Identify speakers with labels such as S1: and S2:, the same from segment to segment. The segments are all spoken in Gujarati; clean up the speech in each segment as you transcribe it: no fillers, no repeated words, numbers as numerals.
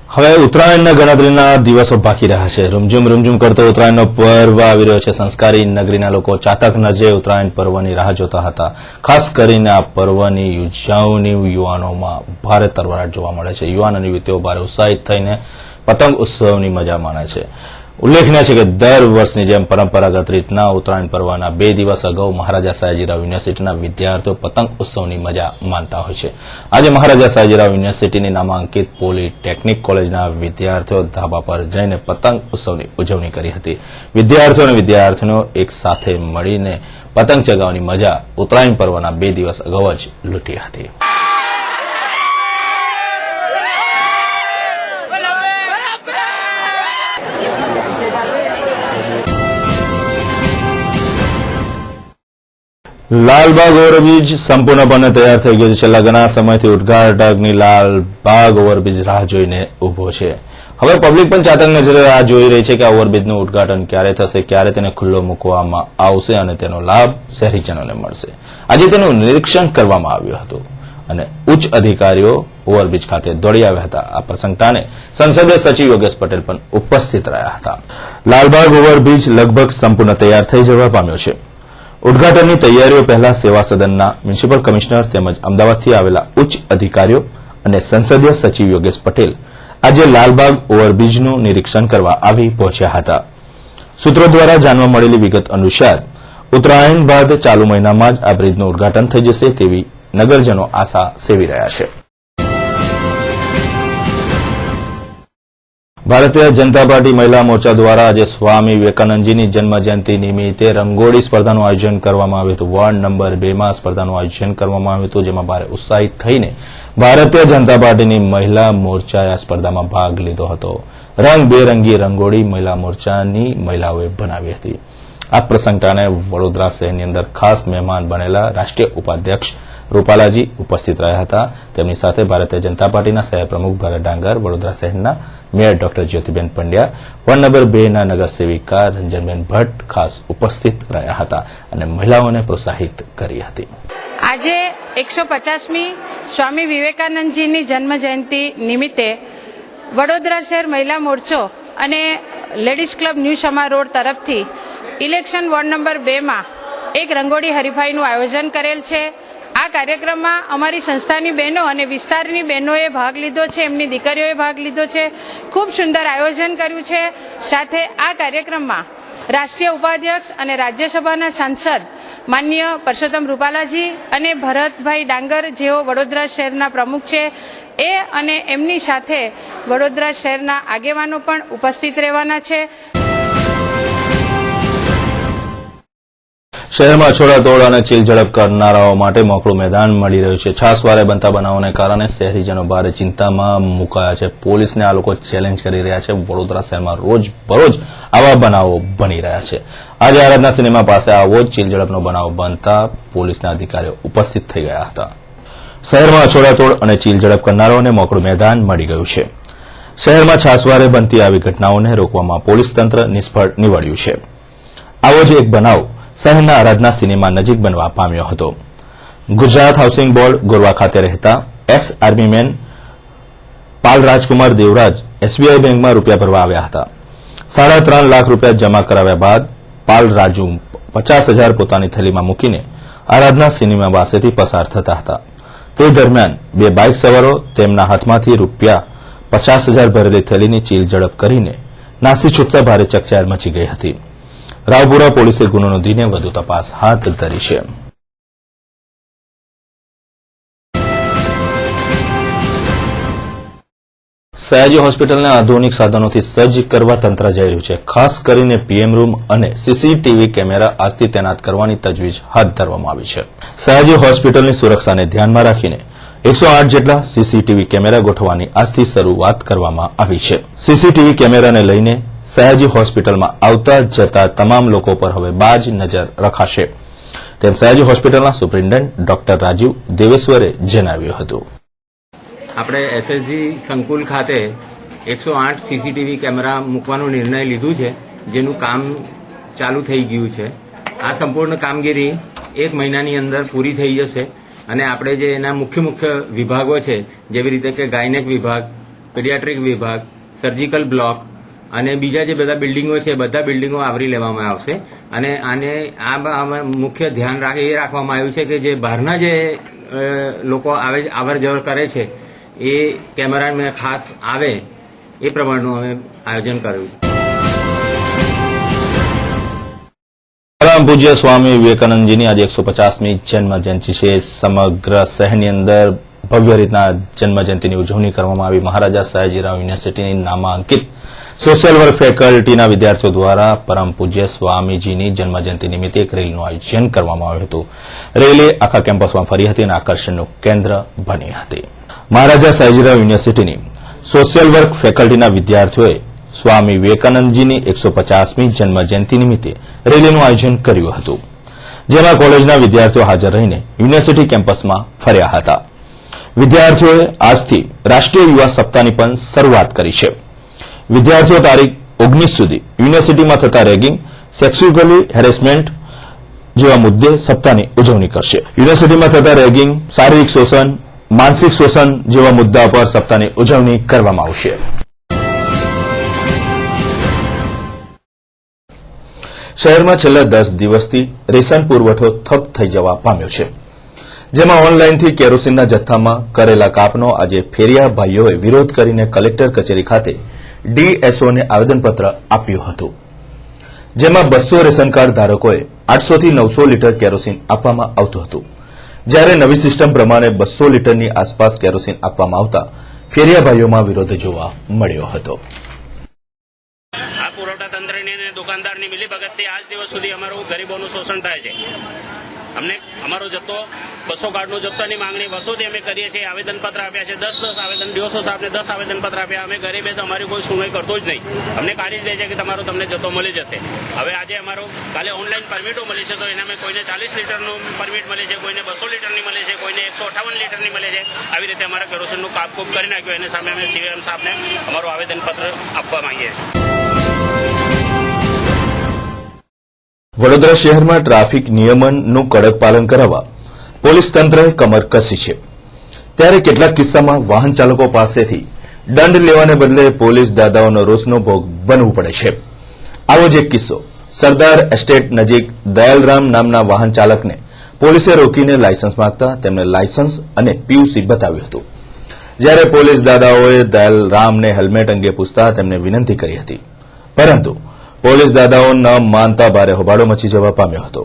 S1: હવે ઉત્તરાયણના ગણતરીના દિવસો બાકી રહ્યા છે. રૂમઝુમ કરતો ઉત્તરાયણનો પર્વ આવી રહ્યો છે. સંસ્કારી નગરીના લોકો ચાતક નજે ઉત્તરાયણ પર્વની રાહ જોતા હતા. ખાસ કરીને આ પર્વની ઉજવણી યુવાનોમાં ભારે તરવરાટ જોવા મળે છે. યુવાન અને યુવતીઓ ભારે ઉત્સાહિત થઈને પતંગ ઉત્સવની મજા માણે છે. ઉલ્લેખનીય છે કે દર વર્ષની જેમ પરંપરાગત રીતના ઉત્તરાયણ પર્વના 2 દિવસ અગાઉ મહારાજા સયાજીરાવ યુનિવર્સિટીના વિદ્યાર્થીઓ પતંગ ઉત્સવની મજા માણતા હોય છે. આજે મહારાજા સયાજીરાવ યુનિવર્સિટીની નામાંકિત પોલિટેકનિક કોલેજના વિદ્યાર્થીઓ ધાબા પર જઈને પતંગ ઉત્સવની ઉજવણી કરી હતી. વિદ્યાર્થીઓ અને વિદ્યાર્થીઓ એક સાથે મળીને પતંગ ચગાવવાની મજા ઉત્તરાયણ પર્વના 2 દિવસ અગાઉ જ લૂંટી હતી. લાલબાગ ઓવરબ્રિજ સંપૂર્ણપણે તૈયાર થઈ ગયો છે. છેલ્લા ઘણા સમયથી ઉદ્ઘાટકની લાલબાગ ઓવરબ્રિજ રાહ જોઈને ઉભો છે. હવે પબ્લિક પણ ચાતક નજરે રાહ જોઈ રહી છે કે આ ઓવરબ્રિજનું ઉદ્ઘાટન ક્યારે થશે, ક્યારે તેને ખુલ્લો મૂકવામાં આવશે અને તેનો લાભ શહેરીજનોને મળશે. આજે તેનું નિરીક્ષણ કરવામાં આવ્યું હતું અને ઉચ્ચ અધિકારીઓ ઓવરબ્રિજ ખાતે દોડી આવ્યા હતા. આ પ્રસંગતાને સંસદીય સચિવ યોગેશ પટેલ પણ ઉપસ્થિત રહ્યા હતા. લાલબાગ ઓવરબ્રિજ લગભગ સંપૂર્ણ તૈયાર થઈ જવા પામ્યો છે. ઉદ્ઘાટનની તૈયારીઓ પહેલા સેવા સદનના મ્યુનિસિપલ કમિશનર તેમજ અમદાવાદથી આવેલા ઉચ્ચ અધિકારીઓ અને સંસદીય સચિવ યોગેશ પટેલ આજે લાલબાગ ઓવરબ્રિજનું નિરીક્ષણ કરવા આવી પહોંચ્યા હતા. સૂત્રો દ્વારા જાણવા મળેલી વિગત અનુસાર ઉત્તરાયણ બાદ ચાલુ મહિનામાં જ આ બ્રિજનું ઉદ્ઘાટન થઈ જશે તેવી નગરજનો આશા સેવી રહ્યા છે. ભારતીય જનતા પાર્ટી મહિલા મોરચા દ્વારા આજે સ્વામી વિવેકાનંદજીની જન્મજયંતિ નિમિત્તે રંગોળી સ્પર્ધાનું આયોજન કરવામાં આવ્યું હતું. વોર્ડ નંબર 2 માં સ્પર્ધાનું આયોજન કરવામાં આવ્યું હતું, જેમાં ભારે ઉત્સાહિત થઈને ભારતીય જનતા પાર્ટીની મહિલા મોરચાએ આ સ્પર્ધામાં ભાગ લીધો હતો. રંગબેરંગી રંગોળી મહિલા મોરચાની મહિલાઓએ બનાવી હતી. આ પ્રસંગતાને વડોદરા શહેરની અંદર ખાસ મહેમાન બનેલા રાષ્ટ્રીય ઉપાધ્યક્ષ રૂપાલાજી ઉપસ્થિત રહ્યા હતા. તેમની સાથે ભારતીય જનતા પાર્ટીના શહેર પ્રમુખ ભરત ડાંગર, વડોદરા શહેરના mayor doctor Jyotiben Pandya, ward number 2 ના નગરસેવિકા રંજનબેન ભટ્ટ ખાસ ઉપસ્થિત રહ્યા હતા અને મહિલાઓને પ્રોત્સાહિત કરી હતી.
S2: આજે 150મી સ્વામી વિવેકાનંદજીની જન્મજયંતિ નિમિત્તે વડોદરા શહેર મહિલા મોરચો અને લેડીઝ ક્લબ ન્યૂ સમા રોડ તરફથી ઇલેક્શન વોર્ડ નંબર 2 માં એક રંગોળી હરીફાઈનું આયોજન કરેલ છે. આ કાર્યક્રમમાં અમારી સંસ્થાની બહેનો અને વિસ્તારની બહેનોએ ભાગ લીધો છે, એમની દીકરીઓએ ભાગ લીધો છે. ખૂબ સુંદર આયોજન કર્યું છે. સાથે આ કાર્યક્રમમાં રાષ્ટ્રીય ઉપાધ્યક્ષ અને રાજ્યસભાના સાંસદ માનનીય પરસોત્તમ રૂપાલાજી અને ભરતભાઈ ડાંગર જેઓ વડોદરા શહેરના પ્રમુખ છે એ અને એમની સાથે વડોદરા શહેરના આગેવાનો પણ ઉપસ્થિત રહેવાના છે.
S1: શહેરમાં છોડાતોડ અને ચીલઝડપ કરનારાઓ માટે મોકળું મેદાન મળી રહ્યું છે. છાસવારે બનતા બનાવોને કારણે શહેરીજનો ભારે ચિંતામાં મુકાયા છે. પોલીસને આ લોકો ચેલેન્જ કરી રહ્યા છે. વડોદરા શહેરમાં રોજબરોજ આવા બનાવો બની રહ્યા છે. આજે આરાધના સિનેમા પાસે આવો જ ચીલઝડપનો બનાવ બનતા પોલીસના અધિકારીઓ ઉપસ્થિત થઈ ગયા હતા. શહેરમાં છોડાતોડ અને ચીલઝડપ કરનારાઓને મોકળું મેદાન મળી ગયું છે. શહેરમાં છાસવારે બનતી આવી ઘટનાઓને રોકવામાં પોલીસ તંત્ર નિષ્ફળ નીવડ્યું છે. આવો જ એક બનાવ શહેરના આરાધના સિનેમા નજીક બનવા પામ્યો હતો. ગુજરાત હાઉસિંગ બોર્ડ ગોરવા ખાતે રહેતા એક્સ આર્મીમેન પાલ રાજકુમાર દેવરાજ એસબીઆઈ બેંકમાં રૂપિયા ભરવા આવ્યા હતા. 3.5 લાખ રૂપિયા જમા કરાવ્યા બાદ પાલ રાજુ 50,000 પોતાની થેલીમાં મૂકીને આરાધના સિનેમા પાસેથી પસાર થતા હતા. તે દરમિયાન 2 બાઇક સવારો તેમના હાથમાંથી રૂપિયા 50,000 ભરેલી થેલીની ચીલઝડપ કરીને નાસી છૂટતા ભારે ચકચાર મચી ગઈ હતી. રાવપુરા પોલીસે ગુનો નોંધીને વધુ તપાસ હાથ ધરી છે. સયાજી હોસ્પિટલને આધુનિક સાધનોથી સજ્જ કરવા તંત્ર જઈ રહ્યું છે. ખાસ કરીને પીએમ રૂમ અને સીસીટીવી કેમેરા આજથી તૈનાત કરવાની તજવીજ હાથ ધરવામાં આવી છે. સયાજી હોસ્પિટલની સુરક્ષાને ધ્યાનમાં રાખીને 108 જેટલા સીસીટીવી કેમેરા ગોઠવવાની આજથી શરૂઆત કરવામાં આવી છે. સીસીટીવી કેમેરાને લઈને સયાજી હોસ્પિટલમાં આવતા જતા તમામ લોકો પર હવે બાજ નજર રખાશે તેમ સયાજી હોસ્પિટલના સુપ્રિન્ટેન્ડન્ટ ડોક્ટર રાજીવ દેવેશ્વરે જણાવ્યું હતું.
S3: આપણે એસએસજી સંકુલ ખાતે 108 સીસીટીવી કેમેરા મૂકવાનો નિર્ણય લીધું છે, જેનું કામ ચાલુ થઈ ગયું છે. આ સંપૂર્ણ કામગીરી 1 મહિનાની અંદર પૂરી થઈ જશે અને આપણે જે એના મુખ્ય વિભાગો છે, જેવી રીતે કે ગાયનેક વિભાગ, પીડિયાટ્રિક વિભાગ, સર્જિકલ બ્લોક અને બીજા જે બધા બિલ્ડિંગો છે બધા બિલ્ડિંગો આવરી લેવામાં આવશે. અને આને આ મુખ્ય ધ્યાન એ રાખવામાં આવ્યું છે કે જે બહારના જે લોકો આવર જવર કરે છે એ કેમેરામેન ખાસ આવે એ પ્રમાણનું અમે આયોજન કર્યું.
S1: પરમ પૂજ્ય સ્વામી વિવેકાનંદજીની આજે 150મી જન્મ જયંતિ છે. સમગ્ર શહેરની અંદર ભવ્ય રીતના જન્મજયંતિની ઉજવણી કરવામાં આવી. મહારાજા સયાજીરાવ યુનિવર્સિટીની નામાંકિત સોશિયલ વર્ક ફેકલ્ટીના વિદ્યાર્થીઓ દ્વારા પરમ પૂજ્ય સ્વામીજીની જન્મજયંતિ નિમિત્તે એક રેલીનું આયોજન કરવામાં આવ્યું હતું. રેલી આખા કેમ્પસમાં ફરી હતી અને આકર્ષણનું કેન્દ્ર બની હતી. મહારાજા સયાજીરાવ યુનિવર્સિટીની સોશિયલ વર્ક ફેકલ્ટીના વિદ્યાર્થીઓએ સ્વામી વિવેકાનંદજીની 150મી જન્મજયંતિ નિમિત્તે રેલીનું આયોજન કર્યું હતું, જેમાં કોલેજના વિદ્યાર્થીઓ હાજર રહીને યુનિવર્સિટી કેમ્પસમાં ફર્યા હતા. વિદ્યાર્થીઓએ આજથી રાષ્ટ્રીય યુવા સપ્તાહની પણ શરૂઆત કરી છે. વિદ્યાર્થીઓ તારીખ 19 સુધી યુનિવર્સિટીમાં થતા રેગિંગ, સેક્સ્યુઅલી હેરેસમેન્ટ જેવા મુદ્દે સપ્તાહની ઉજવણી કરશે. યુનિવર્સિટીમાં થતા રેગિંગ, શારીરિક શોષણ, માનસિક શોષણ જેવા મુદ્દા પર સપ્તાહની ઉજવણી કરવામાં આવશે. શહેરમાં છેલ્લા 10 દિવસથી રેશન પુરવઠો ઠપ થઈ જવા પામ્યો છે, જેમાં ઓનલાઈનથી કેરોસીનના જથ્થામાં કરેલા કાપનો આજે ફેરિયા ભાઈઓએ વિરોધ કરીને કલેક્ટર કચેરી ખાતે ડીએસઓને આવેદનપત્ર આપ્યું હતું, જેમાં 200 રેશન કાર્ડ ધારકોએ 800 થી 900 લીટર કેરોસીન આપવામાં આવતું હતું, જ્યારે નવી સિસ્ટમ પ્રમાણે 200 લીટરની આસપાસ કેરોસીન આપવામાં આવતા ફેરિયા ભાઈઓમાં વિરોધ જોવા મળ્યો હતો.
S4: આ પુરવઠા તંત્રની અને દુકાનદારની મિલીભગતથી આજ દિવસ સુધી અમારું ગરીબોનું શોષણ થાય છે. અમને અમારો જથ્થો 200 કાર્ડનો જથ્થાની માંગણી વર્ષોથી અમે કરીએ છીએ. આવેદનપત્ર આપ્યા છે, 10 આવેદન, ડીઓસો સાહેબને 10 આવેદનપત્ર આપ્યા. અમે ગરીબે તો અમારી કોઈ સુનવાઈ કરતો જ નહીં. અમને કાઢી જ દે છે કે તમને જથ્થો મળી જશે. હવે આજે અમારો કાલે ઓનલાઈન પરમિટો મળી છે, તો એનામાં કોઈને 40 લીટરનું પરમિટ મળે છે, કોઈને 200 લીટરની મળે છે, કોઈને 158 લીટરની મળે છે. આવી રીતે અમારા કેરોસીનનું કાપકૂપ કરી નાખ્યું. એની સામે અમે સીએમ સાહેબને અમારું આવેદનપત્ર આપવા માંગીએ છીએ.
S1: વડોદરા શહેરમાં ટ્રાફિક નિયમનનું કડક પાલન કરાવવા પોલીસ તંત્રએ કમર કસી છે, ત્યારે કેટલાક કિસ્સામાં વાહન ચાલકો પાસેથી દંડ લેવાને બદલે પોલીસ દાદાઓનો રોષનો ભોગ બનવું પડે છે. આવો જ એક કિસ્સો સરદાર એસ્ટેટ નજીક દયાલરામ નામના વાહન ચાલકને પોલીસે રોકીને લાયસન્સ માંગતા તેમને લાયસન્સ અને પીયુસી બતાવ્યું હતું, જ્યારે પોલીસ દાદાઓએ દયાલરામને હેલ્મેટ અંગે પૂછતા તેમને વિનંતી કરી હતી, પરંતુ પોલીસ દાદાઓ ન માનતા ભારે હોબાળો મચી જવા પામ્યો હતો.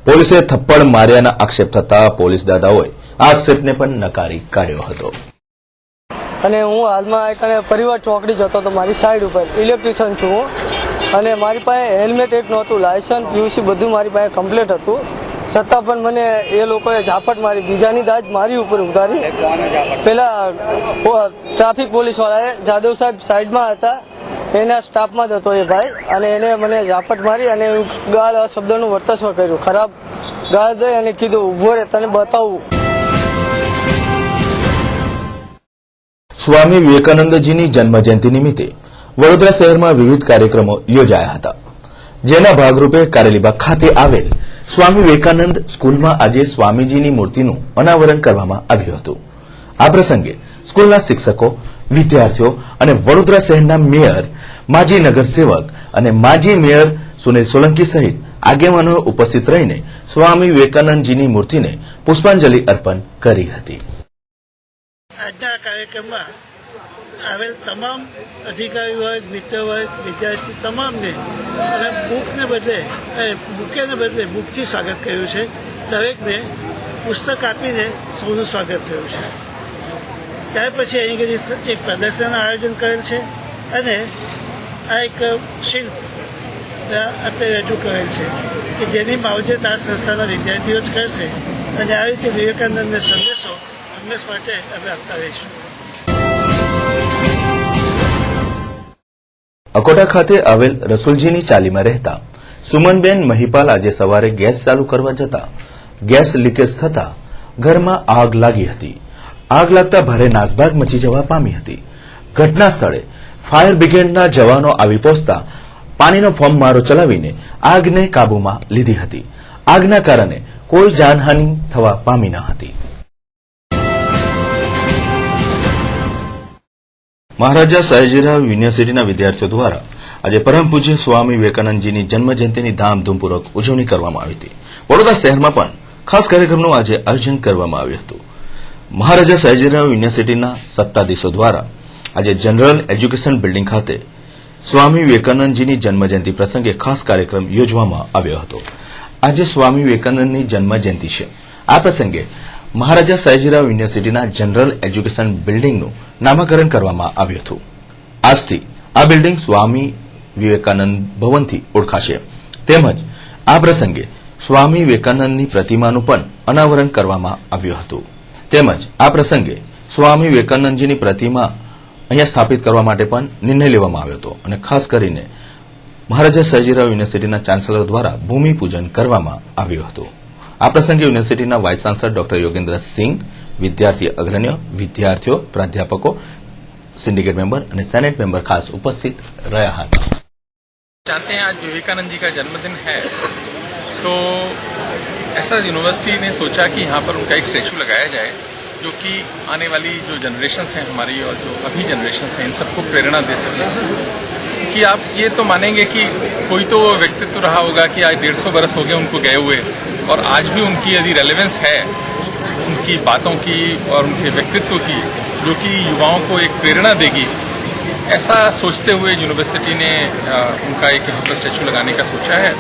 S1: પોલીસે થપ્પડ માર્યાના આક્ષેપ થતા પોલીસ દાદાઓએ આ આક્ષેપને પણ નકારી કાઢ્યો હતો.
S5: અને હું હાલમાં એક પરિવાર ચોકડી જતો હતો મારી સાઈડ ઉપર, ઇલેક્ટ્રિશિયન છું હું, અને મારી પાસે હેલ્મેટ એક નહોતું, લાયસન્સ, પીયુસી બધું મારી પાસે કમ્પ્લીટ હતું, છતાં પણ મને એ લોકોએ ઝાપટ મારી, બીજાની દાજ મારી ઉપર ઉતારી. પેલા ટ્રાફિક પોલીસવાળાએ, જાદવ સાહેબ સાઈડમાં હતા, એના સ્ટાફમાં જ હતો એ ભાઈ, અને એને મને ઝાપટ મારી અને ગાળ શબ્દનું વર્ચસ્વ કર્યું, ખરાબ ગાળ દઈ અને કીધું ઉભો રે તને બતાવું.
S1: સ્વામી વિવેકાનંદજીની જન્મજયંતિ નિમિત્તે વડોદરા શહેરમાં વિવિધ કાર્યક્રમો યોજાયા હતા, જેના ભાગરૂપે કારેલીબાગ ખાતે આવેલ સ્વામી વિવેકાનંદ સ્કૂલમાં આજે સ્વામીજીની મૂર્તિનું અનાવરણ કરવામાં આવ્યું હતું. આ પ્રસંગે સ્કૂલના શિક્ષકો, વિદ્યાર્થીઓ અને વડોદરા શહેરના મેયર, માજી નગરસેવક અને માજી મેયર સુનિલ સોલંકી સહિત આગેવાનોએ ઉપસ્થિત રહીને સ્વામી વિવેકાનંદજીની મૂર્તિને પુષ્પાંજલિ અર્પણ કરી હતી.
S6: આજના કાર્યક્રમમાં આવેલ તમામ અધિકારી વર્ગ, મિત્ર વર્ગ, વિદ્યાર્થી તમામને અને બુકેને બદલે બુકથી સ્વાગત કર્યું છે. દરેકને પુસ્તક આપીને સૌનું સ્વાગત થયું છે. ત્યાર પછી અહીં ઘડી એક પ્રદર્શનનું આયોજન કરેલ છે અને આ એક શિલ્પ અત્યારે રજૂ કરેલ છે કે જેની માવજત આ સંસ્થાના વિદ્યાર્થીઓ જ કરશે, અને આ રીતે વિવેકાનંદને સંદેશો હંમેશ માટે અમે આપતા રહીશું.
S1: અકોટા ખાતે આવેલ રસુલજીની ચાલીમાં રહેતા સુમનબેન મહિપાલ આજે સવારે ગેસ ચાલુ કરવા જતા ગેસ લીકેજ થતા ઘરમાં આગ લાગી હતી. આગ લાગતા ભારે નાસભાગ મચી જવા પામી હતી. ઘટના સ્થળે ફાયર બ્રિગેડના જવાનો આવી પહોંચતા પાણીનો ફોર્મ મારો ચલાવીને આગને કાબૂમાં લીધી હતી. આગના કારણે કોઈ જાનહાનિ થવા પામી ન હતી. મહારાજા સયાજીરાવ યુનિવર્સિટીના વિદ્યાર્થીઓ દ્વારા આજે પરમ પૂજ્ય સ્વામી વિવેકાનંદજીની જન્મજયંતિની ધામધૂમપૂર્વક ઉજવણી કરવામાં આવી હતી. વડોદરા શહેરમાં પણ ખાસ કાર્યક્રમનું આજે આયોજન કરવામાં આવ્યું હતું. મહારાજા સયાજીરાવ યુનિવર્સિટીના સત્તાધીશો દ્વારા આજે જનરલ એજ્યુકેશન બિલ્ડિંગ ખાતે સ્વામી વિવેકાનંદજીની જન્મજયંતિ પ્રસંગે ખાસ કાર્યક્રમ યોજવામાં આવ્યો હતો. આજે સ્વામી વિવેકાનંદની જન્મજયંતિ છે. આ પ્રસંગે મહારાજા સયાજીરાવ યુનિવર્સિટીના જનરલ એજ્યુકેશન બિલ્ડિંગનું નામકરણ કરવામાં આવ્યું હતું. આજથી આ બિલ્ડિંગ સ્વામી વિવેકાનંદ ભવનથી ઓળખાશે. તેમજ આ પ્રસંગે સ્વામી વિવેકાનંદની પ્રતિમાનું પણ અનાવરણ કરવામાં આવ્યું હતું. તેમજ આ પ્રસંગે સ્વામી વિવેકાનંદજીની પ્રતિમા અહીંયા સ્થાપિત કરવા માટે પણ નિર્ણય લેવામાં આવ્યો હતો અને ખાસ કરીને મહારાજા સયાજીરાવ યુનિવર્સિટીના ચાન્સેલર દ્વારા ભૂમિપૂજન કરવામાં આવ્યું હતું. આ પ્રસંગે યુનિવર્સિટીના વાઇસ ચાન્સલર ડોક્ટર યોગેન્દ્ર સિંહ, વિદ્યાર્થી અગ્રણીઓ, વિદ્યાર્થીઓ, પ્રાધ્યાપકો, सिंडिकेट मेंबर और सेनेट मेंबर खास उपस्थित रहा था.
S7: जानते हैं आज विवेकानंद जी का जन्मदिन है, तो ऐसा यूनिवर्सिटी ने सोचा कि यहाँ पर उनका एक स्टैचू लगाया जाए जो कि आने वाली जो जनरेशन्स हैं हमारी और जो अभी जनरेशन्स हैं इन सबको प्रेरणा दे सके. कि आप ये तो मानेंगे कि कोई तो व्यक्तित्व रहा होगा कि आज 150 बरस हो गए उनको गए हुए और आज भी उनकी यदि रेलेवेंस है उनकी बातों की और उनके व्यक्तित्व की जो कि युवाओं को एक प्रेरणा देगी, ऐसा सोचते हुए यूनिवर्सिटी ने उनका एक यहाँ पर स्टैचू लगाने का सोचा है.